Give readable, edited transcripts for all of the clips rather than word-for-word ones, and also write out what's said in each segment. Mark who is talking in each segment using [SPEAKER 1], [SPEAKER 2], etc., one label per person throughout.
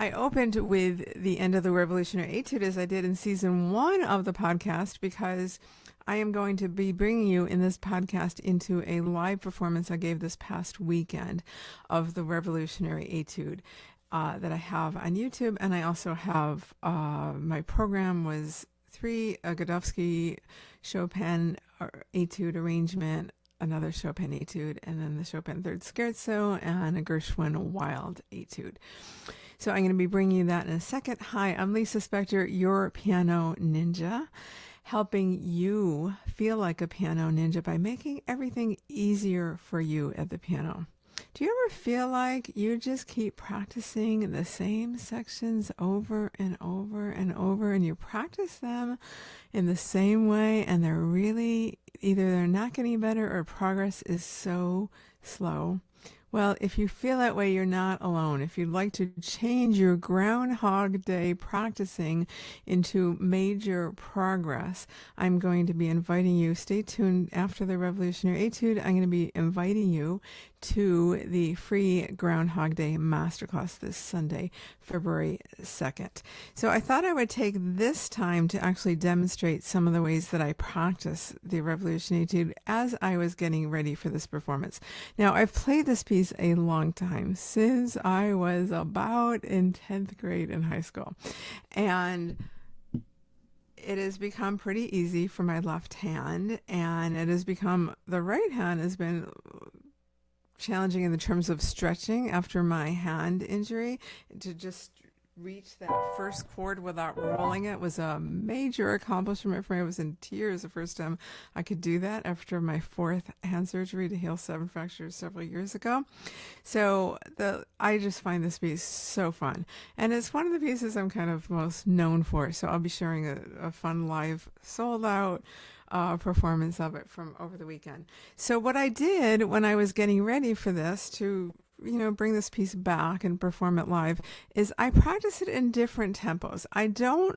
[SPEAKER 1] I opened with the end of the Revolutionary Etude as I did in season 1 of the podcast, because I am going to be bringing you in this podcast into a live performance I gave this past weekend of the Revolutionary Etude that I have on YouTube. And I also have my program was 3 Godowsky Chopin Etude arrangement, another Chopin Etude, and then the Chopin Third Scherzo and a Gershwin Wild Etude. So I'm going to be bringing you that in a second. Hi, I'm Lisa Spector, your piano ninja, helping you feel like a piano ninja by making everything easier for you at the piano. Do you ever feel like you just keep practicing the same sections over and over and over, and you practice them in the same way, and they're really either they're not getting better or progress is so slow? Well, if you feel that way, you're not alone. If you'd like to change your Groundhog Day practicing into major progress, I'm going to be inviting you. Stay tuned after the Revolutionary Etude. I'm going to be inviting you to the free Groundhog Day Masterclass this Sunday, February 2nd. So I thought I would take this time to actually demonstrate some of the ways that I practice the Revolutionary Etude as I was getting ready for this performance. Now, I've played this piece a long time, since I was about in 10th grade in high school. And it has become pretty easy for my left hand, and it has become, the right hand has been challenging in the terms of stretching after my hand injury. To just reach that first chord without rolling it was a major accomplishment for me. I was in tears the first time I could do that after my 4th hand surgery to heal 7 fractures several years ago. So I just find this piece so fun, and it's one of the pieces I'm kind of most known for. So I'll be sharing a fun live sold out performance of it from over the weekend. So what I did when I was getting ready for this to bring this piece back and perform it live is I practice it in different tempos. I don't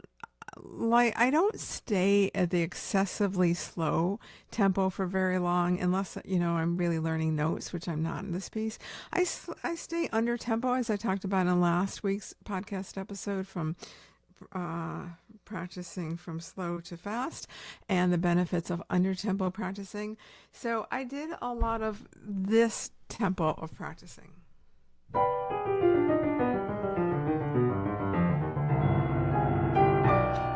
[SPEAKER 1] stay at the excessively slow tempo for very long, unless I'm really learning notes, which I'm not in this piece. I stay under tempo, as I talked about in last week's podcast episode, from practicing from slow to fast and the benefits of under tempo practicing. So I did a lot of this tempo of practicing.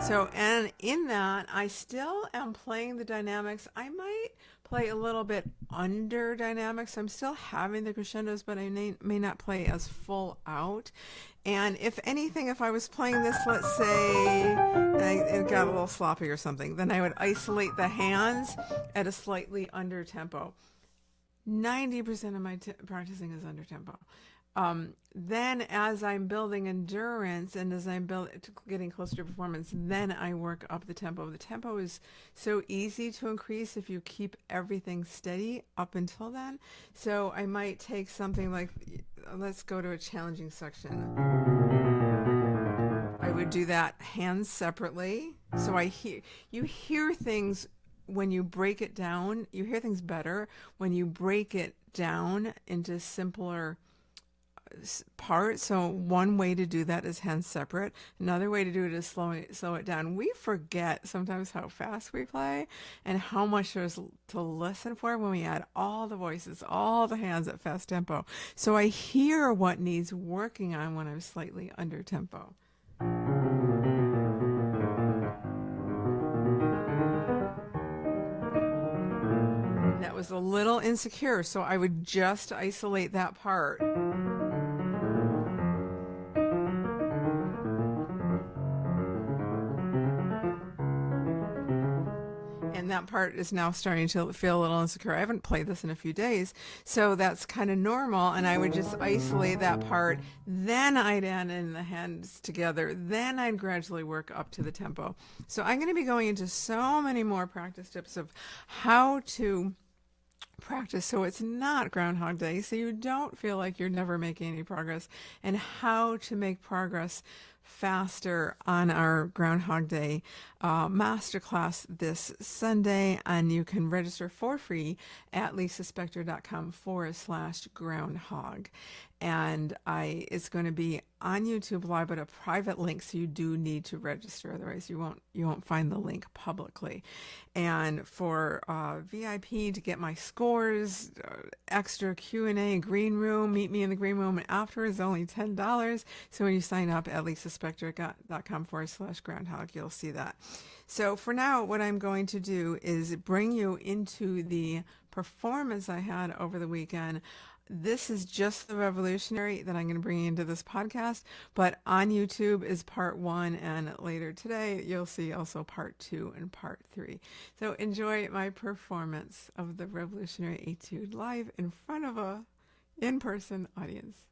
[SPEAKER 1] So, and in that, I still am playing the dynamics. I might play a little bit under dynamics. I'm still having the crescendos, but I may not play as full out. And if anything, if I was playing this, let's say it got a little sloppy or something, then I would isolate the hands at a slightly under tempo. 90% of my practicing is under tempo. Then as I'm building endurance and as I'm getting closer to performance, then I work up the tempo. The tempo is so easy to increase if you keep everything steady up until then. So I might take something like, let's go to a challenging section. I would do that hands separately. So you hear things when you break it down. You hear things better when you break it down into simpler part. So one way to do that is hands separate. Another way to do it is slow it down. We forget sometimes how fast we play and how much there's to listen for when we add all the voices, all the hands at fast tempo. So I hear what needs working on when I'm slightly under tempo. That was a little insecure, so I would just isolate that part. And that part is now starting to feel a little insecure. I haven't played this in a few days, so that's kind of normal. And I would just isolate that part. Then I'd add in the hands together. Then I'd gradually work up to the tempo. So I'm going to be going into so many more practice tips of how to practice so it's not Groundhog Day, so you don't feel like you're never making any progress, and how to make progress faster on our Groundhog Day masterclass this Sunday. And you can register for free at lisaspector.com/groundhog. And it's going to be on YouTube Live, but a private link, so you do need to register. Otherwise, you won't find the link publicly. And for VIP, to get my scores, extra Q&A, green room, meet me in the green room, and afterwards, only $10. So when you sign up at lisaspector.com/groundhog, you'll see that. So for now, what I'm going to do is bring you into the performance I had over the weekend. This is just the revolutionary that I'm going to bring into this podcast, but on YouTube is part 1, and later today you'll see also part 2 and part 3. So enjoy my performance of the revolutionary Etude live in front of a in-person audience.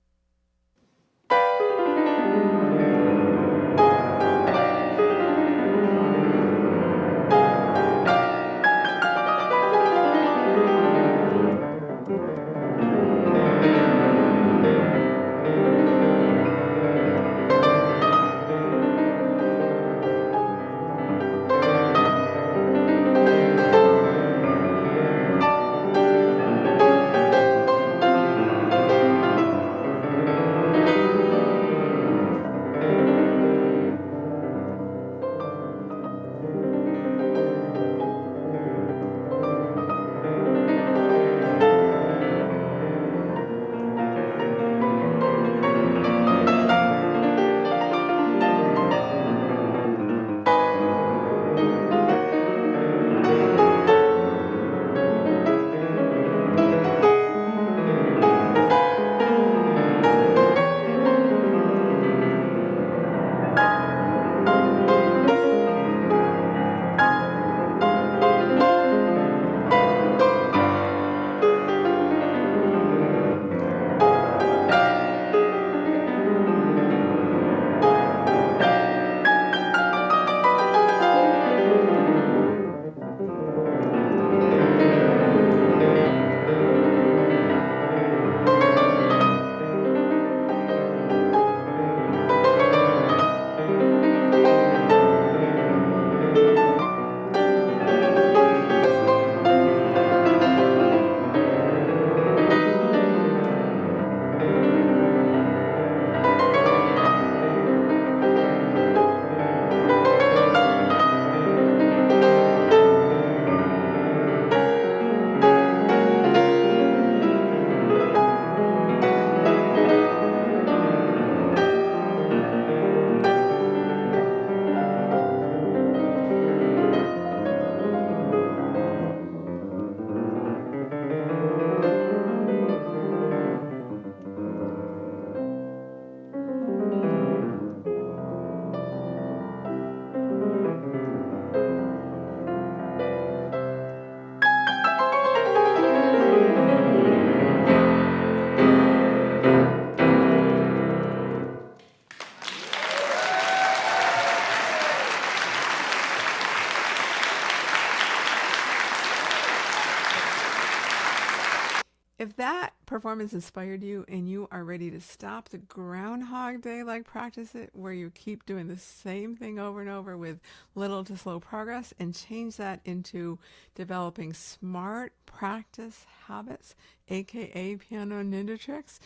[SPEAKER 1] If that performance inspired you and you are ready to stop the Groundhog Day like practice it, where you keep doing the same thing over and over with little to slow progress, and change that into developing smart practice habits, aka piano ninja tricks,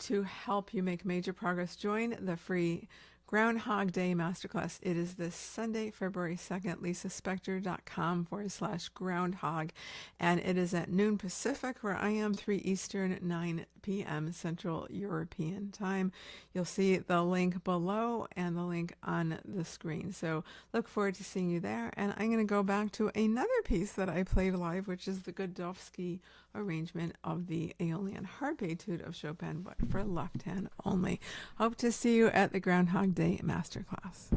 [SPEAKER 1] to help you make major progress, join the free Groundhog Day Masterclass. It is this Sunday, February 2nd, lisaspector.com/groundhog. And it is at noon Pacific, where I am, 3 Eastern, 9 p.m. Central European Time. You'll see the link below and the link on the screen. So look forward to seeing you there. And I'm going to go back to another piece that I played live, which is the Godowsky arrangement of the Aeolian Harp Etude of Chopin, but for left hand only. Hope to see you at the Groundhog Day Masterclass.